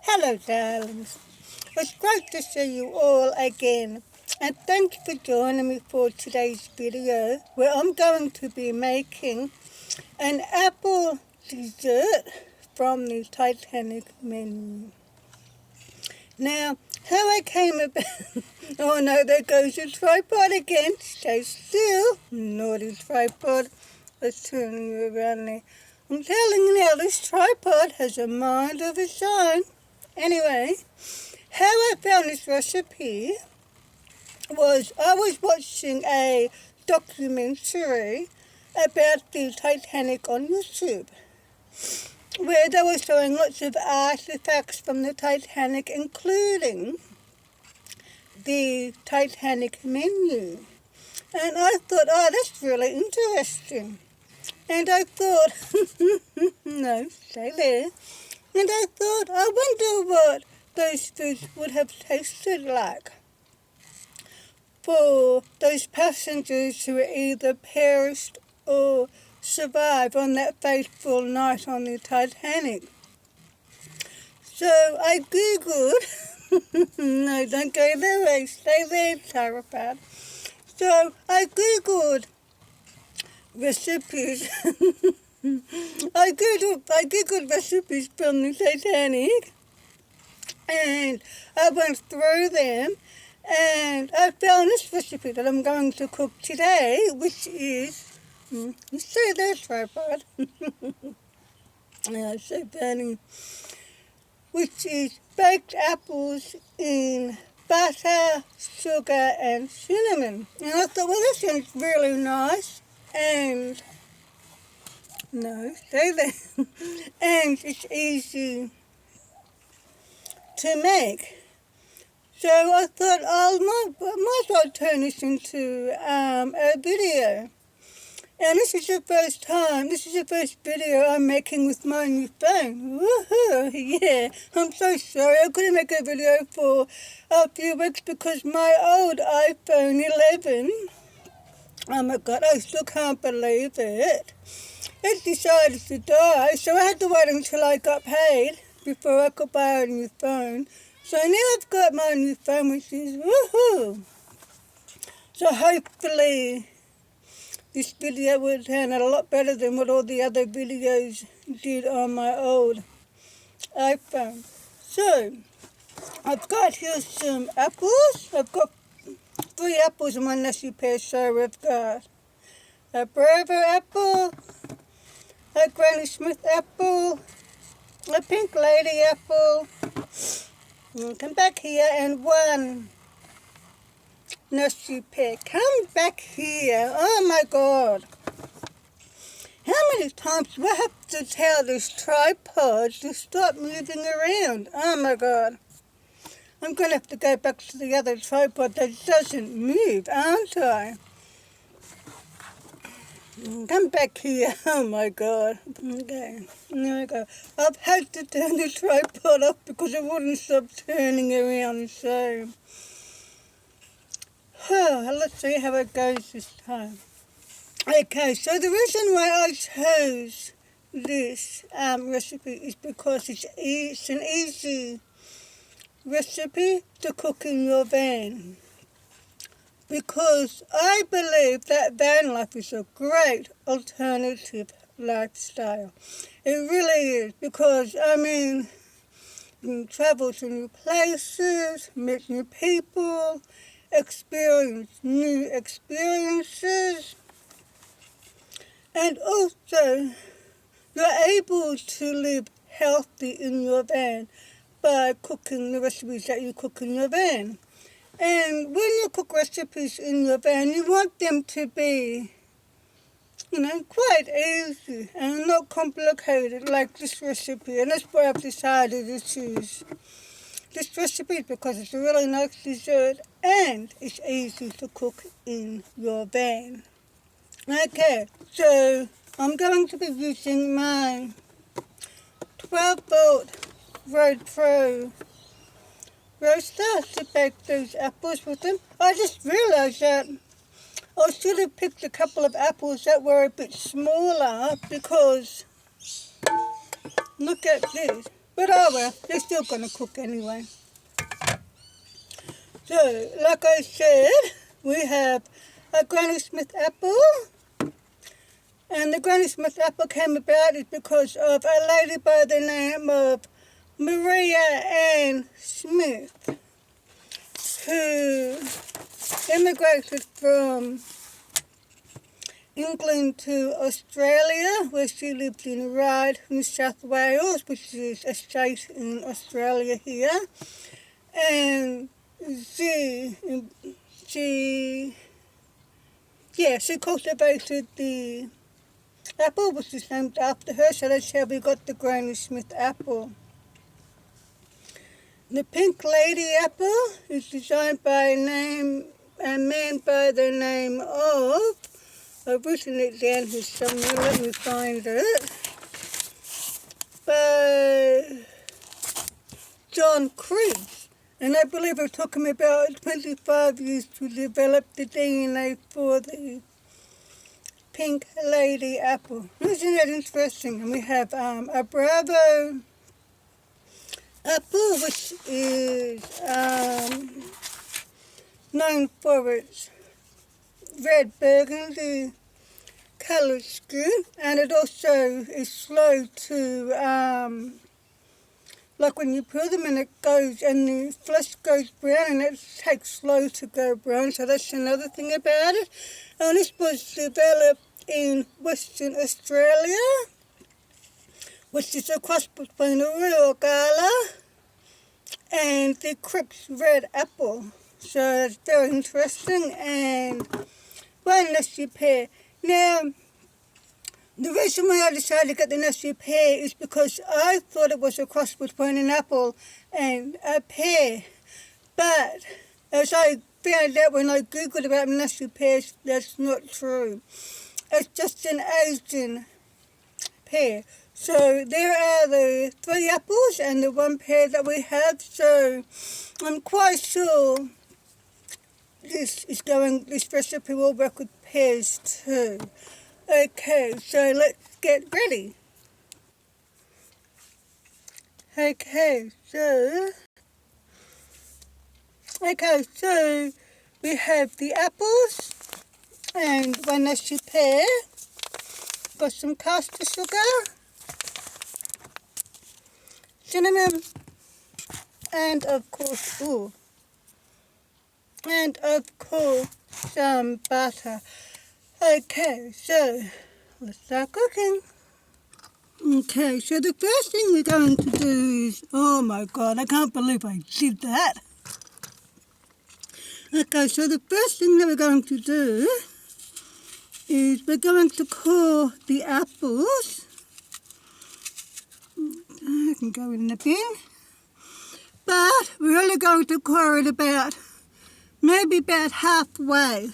Hello, darlings. It's great to see you all again. And thank you for joining me for today's video, where I'm going to be making an apple dessert from the Titanic menu. Now, how I came about... oh no, there goes the tripod again. Stay still. Naughty tripod. Let's turn you around there. I'm telling you now, this tripod has a mind of its own. Anyway, how I found this recipe was I was watching a documentary about the Titanic on YouTube, where they were showing lots of artifacts from the Titanic, including the Titanic menu. And I thought, oh, that's really interesting. And I thought, no, stay there. And I thought, I wonder what those foods would have tasted like for those passengers who were either perished or survived on that fateful night on the Titanic. So I Googled, no, don't go that way, stay there, terrified. So I Googled recipes. I googled recipes from the Titanic, and I went through them, and I found this recipe that I'm going to cook today, which is, you see that tripod? Yeah, so funny. Which is baked apples in butter, sugar, and cinnamon. And I thought, well, this sounds really nice, and no, stay there. And it's easy to make. So I thought, I might as well turn this into a video. And this is the first video I'm making with my new phone. Woohoo, yeah. I'm so sorry, I couldn't make a video for a few weeks because my old iPhone 11, oh my God, I still can't believe it. It decided to die, so I had to wait until I got paid before I could buy a new phone. So now I've got my new phone, which is woohoo. So hopefully this video will turn out a lot better than what all the other videos did on my old iPhone. So I've got here some apples. I've got 3 apples in my nesty pear. So I've got a Bravo apple, a Granny Smith apple, a Pink Lady apple, come back here, and 1 nursery pear. Come back here. Oh my God. How many times do I have to tell this tripod to stop moving around? Oh my God. I'm going to have to go back to the other tripod that doesn't move, aren't I? Come back here. Oh my God. Okay, there we go. I've had to turn the tripod off because it wouldn't stop turning around. So, let's see how it goes this time. Okay, so the reason why I chose this recipe is because it's an easy recipe to cook in your van. Because I believe that van life is a great alternative lifestyle. It really is. Because, I mean, you can travel to new places, meet new people, experience new experiences. And also, you're able to live healthy in your van by cooking the recipes that you cook in your van. And when you cook recipes in your van, you want them to be, quite easy and not complicated like this recipe. And that's why I've decided to choose this recipe, because it's a really nice dessert and it's easy to cook in your van. Okay, so I'm going to be using my 12-volt Road Pro roaster to bake those apples with them. I just realised that I should have picked a couple of apples that were a bit smaller, because look at this. But oh well, they're still gonna cook anyway. So, like I said, we have a Granny Smith apple. And the Granny Smith apple came about is because of a lady by the name of Maria Ann Smith, who immigrated from England to Australia, where she lived in Ryde, New South Wales, which is a state in Australia here. And she cultivated the apple, which is named after her, so that's how we got the Granny Smith apple. The Pink Lady apple is designed by a man by the name of, I've written it down here somewhere, let me find it, by John Creese. And I believe it took him about 25 years to develop the DNA for the Pink Lady apple. Isn't that interesting? And we have a Bravo apple, which is known for its red burgundy coloured skin, and it also is slow to, like when you peel them and it goes, and the flesh goes brown, and it takes slow to go brown, so that's another thing about it. And this was developed in Western Australia, which is a cross between a real Gala and the Crips Red Apple. So it's very interesting, and one nasty pear. Now, the reason why I decided to get the nasty pear is because I thought it was a cross between an apple and a pear. But as I found out when I googled about nasty pears, that's not true. It's just an Asian pear. So there are the 3 apples and the 1 pear that we have. So I'm quite sure this recipe will work with pears too. Okay, so let's get ready. Okay, so we have the apples and 1 nasty pear. Got some caster sugar, cinnamon, and of course, some butter. Okay, so let's start cooking. Okay, so the first thing we're going to do is, oh my God, I can't believe I did that. Okay, so the first thing that we're going to do is we're going to core the apples. I can go in the bin. But we're only going to core it maybe about halfway.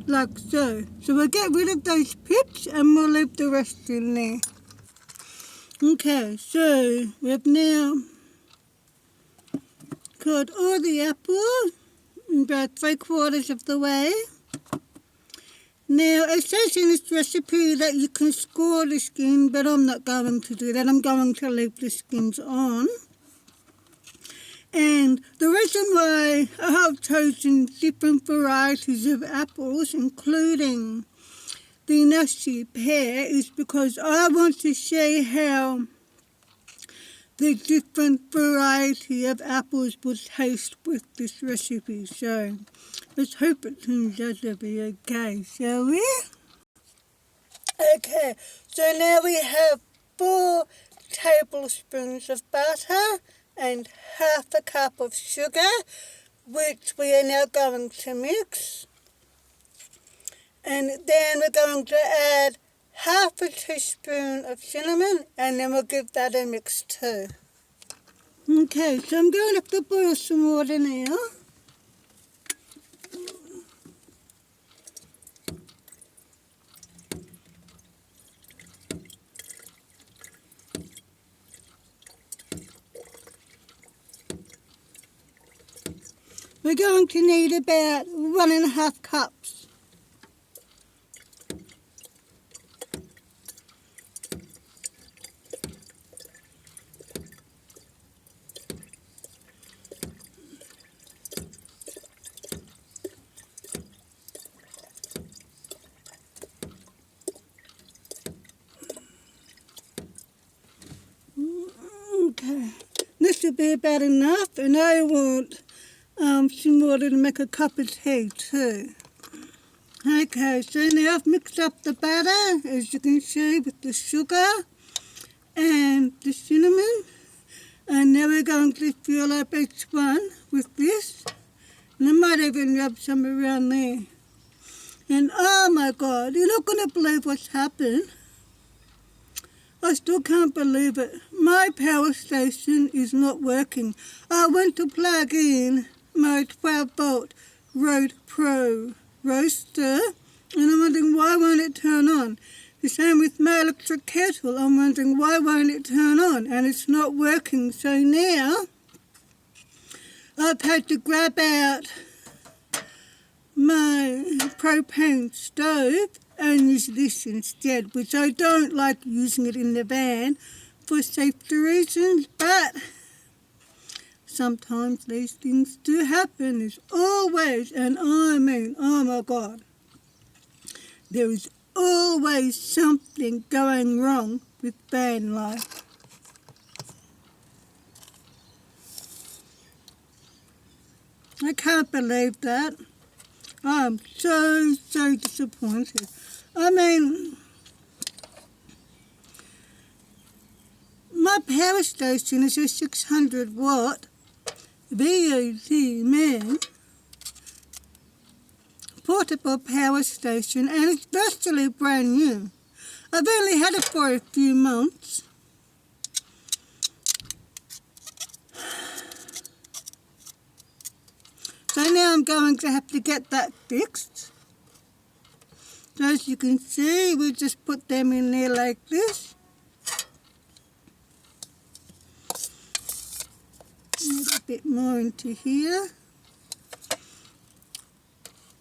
Like so. So we'll get rid of those pips and we'll leave the rest in there. Okay, so we've now cut all the apples about 3/4 of the way. Now, it says in this recipe that you can score the skin, but I'm not going to do that. I'm going to leave the skins on. And the reason why I have chosen different varieties of apples, including the nasty pear, is because I want to see how the different variety of apples will taste with this recipe. So let's hope it turns out to be okay, shall we? Okay, so now we have 4 tablespoons of butter and half a cup of sugar, which we are now going to mix. And then we're going to add half a teaspoon of cinnamon, and then we'll give that a mix too. Okay, so I'm going to have to boil some water now. We're going to need about 1.5 cups. Okay, this will be about enough, and I want some water to make a cup of tea too. Okay, so now I've mixed up the batter, as you can see, with the sugar and the cinnamon. And now we're going to fill up each one with this. And I might even rub some around there. And oh my God, you're not going to believe what's happened. I still can't believe it. My power station is not working. I went to plug in my 12-volt Rode Pro roaster, and I'm wondering why won't it turn on. The same with my electric kettle. I'm wondering why won't it turn on, and it's not working. So now I've had to grab out my propane stove and use this instead, which I don't like using it in the van for safety reasons, but sometimes these things do happen. There's always, and I mean, oh my God, there is always something going wrong with van life. I can't believe that. I'm so disappointed. I mean, my power station is a 600 watt VAT man portable power station, and it's virtually brand new. I've only had it for a few months. So now I'm going to have to get that fixed. So as you can see, we just put them in there like this. Add a bit more into here.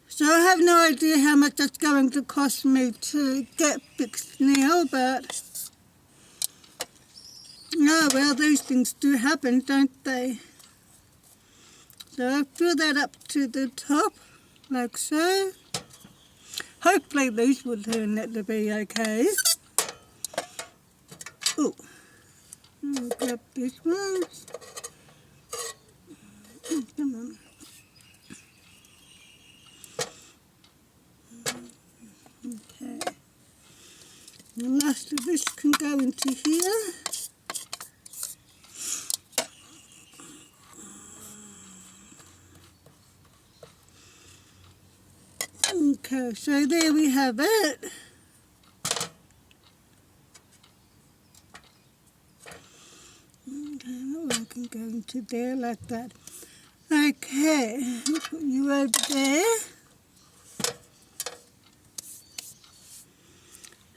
So I have no idea how much that's going to cost me to get fixed now, but oh well, these things do happen, don't they? So I fill that up to the top, like so. Hopefully these will turn out to be okay. Oh, I'll grab this one. Come on. Okay. The last of this can go into here. Okay, so there we have it. Okay, I can go into there like that. Okay, I'll put you over there.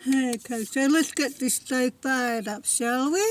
Okay, so let's get this stove fired up, shall we?